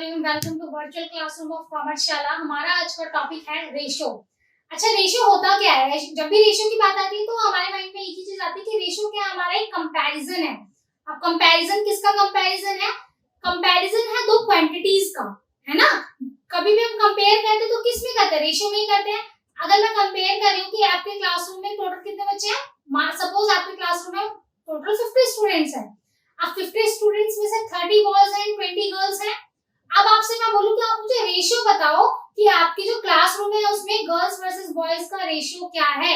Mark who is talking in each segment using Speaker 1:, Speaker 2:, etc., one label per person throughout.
Speaker 1: Morning, welcome to virtual classroom of Commerceshala. हमारा आज का टॉपिक है रेशो। अच्छा, रेशो होता क्या है? जब भी रेशो की बात आती है तो हमारे माइंड में एक ही चीज आती है कि रेशो क्या है, हमारा एक कंपैरिजन है। अब कंपैरिजन किसका कंपैरिजन है? कंपैरिजन है दो क्वांटिटीज का, है ना। कभी भी हम कंपेयर करते तो किस में करते हैं? रेशो में ही करते हैं। अगर मैं कंपेयर कर रही हूँ कि आपके क्लासरूम में टोटल कितने बच्चे हैं, सपोज आपके क्लासरूम में टोटल 50 स्टूडेंट्स हैं। अब 50 स्टूडेंट्स में से 30 बॉयज हैं, 20 गर्ल्स हैं। अब आपसे मैं बोलूं कि आप मुझे रेशियो बताओ कि आपकी जो क्लासरूम है उसमें गर्ल्स वर्सेस बॉयज का रेशियो क्या है।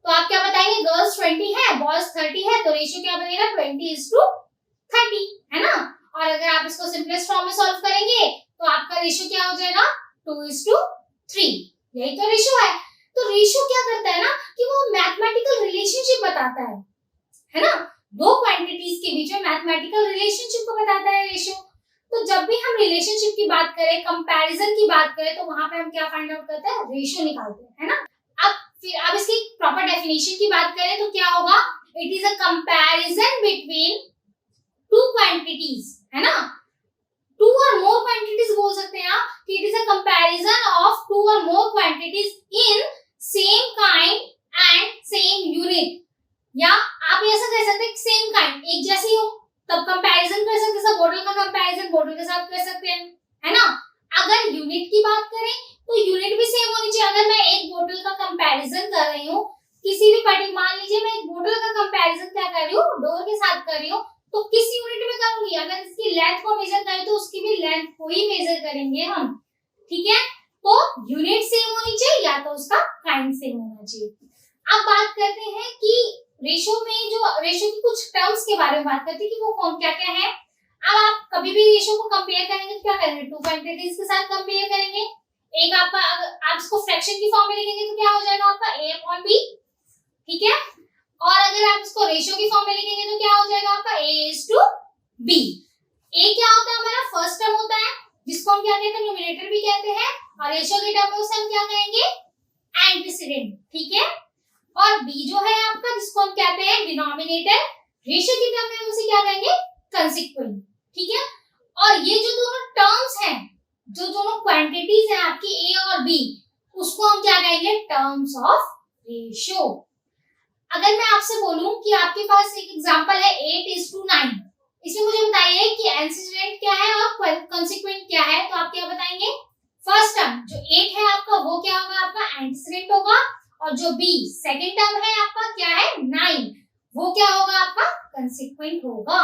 Speaker 1: तो आप क्या बताएंगे? गर्ल्स 20 है, बॉयज 30 है, तो रेशियो क्या बनेगा? 20:30, है ना। और अगर आप इसको सिंपलेस्ट फॉर्म में सॉल्व करेंगे तो आपका रेशियो क्या हो जाएगा? 2:3। यही तो रेशियो है। तो रेशियो क्या करता है ना कि वो मैथमेटिकल रिलेशनशिप बताता है ना। दो क्वांटिटीज के बीच में मैथमेटिकल रिलेशनशिप को बताता है रेशियो। तो जब भी हम रिलेशनशिप की बात करें, कंपैरिजन की बात करें, तो वहां पे हम क्या फाइंड आउट करते हैं? रेशियो निकालते हैं, है ना। अब इसकी प्रॉपर डेफिनेशन की बात करें तो क्या होगा? It is a comparison between two quantities, है ना। टू और मोर क्वांटिटीज बोल सकते हैं आप कि it is a comparison of two और more quantities in same kind and same unit. या आप ऐसा कह सकते हैं सेम काइंड, एक जैसी हो तब कंपैरिजन कर सकते हैं। सब बोतल का कंपैरिजन बोतल के साथ कर सकते हैं, है ना। अगर यूनिट की बात करें तो यूनिट भी सेम होनी चाहिए। अगर मैं एक बोतल का कंपैरिजन कर रही हूँ किसी भी पार्टी, मान लीजिए मैं एक बोतल का कंपैरिजन क्या कर रही हूँ, डोर के साथ कर रही हूँ, तो किस यूनिट में करूंगी? अगर इसकी लेंथ को मेजर करें तो उसकी भी लेंथ को ही मेजर करेंगे हम, ठीक है। तो यूनिट सेम होनी चाहिए या तो उसका काइंड सेम होना चाहिए। अब बात करते हैं कि रेशो में जो रेशो की कुछ टर्म्स के बारे में बात करते हैं कि वो कौन क्या क्या है। अब आप कभी भी रेशो को कंपेयर करेंगे तो क्या करेंगे? टू क्वांटिटीज के साथ कंपेयर करेंगे। एक आपका, अगर आप इसको फ्रैक्शन की फॉर्म में लिखेंगे तो क्या हो जाएगा आपका? a/b, ठीक है। और अगर आप इसको रेशो की फॉर्म में लिखेंगे तो क्या हो जाएगा आपका? a:b। a क्या होता है? हमारा फर्स्ट टर्म होता है जिसको हम क्या कहते हैं? न्यूमरेटर भी कहते हैं। और रेशो के टर्म में उसे हम क्या कहेंगे? एंटीसीडेंट, ठीक है। और b जो है आपका, जिसको हम कहते हैं डिनोमिनेटर। रेशियो की टर्म में हम उसे क्या कहेंगे? कंसीक्वेंट, ठीक है। और ये जो दोनों टर्म्स हैं, जो दोनों क्वांटिटीज हैं आपकी a और b, उसको हम क्या कहेंगे? Terms of ratio. अगर मैं आपसे बोलूं कि आपके पास एक एग्जांपल है 8:9, इसमें मुझे बताइए कि एंटीसीडेंट क्या है और कंसीक्वेंट क्या है, तो आप क्या बताएंगे? फर्स्ट टर्म जो 8 है आपका, वो क्या होगा? आपका एंटीसीडेंट होगा। और जो b सेकंड टर्म है आपका क्या है? 9, वो क्या होगा? आपका कंसीक्वेंट होगा।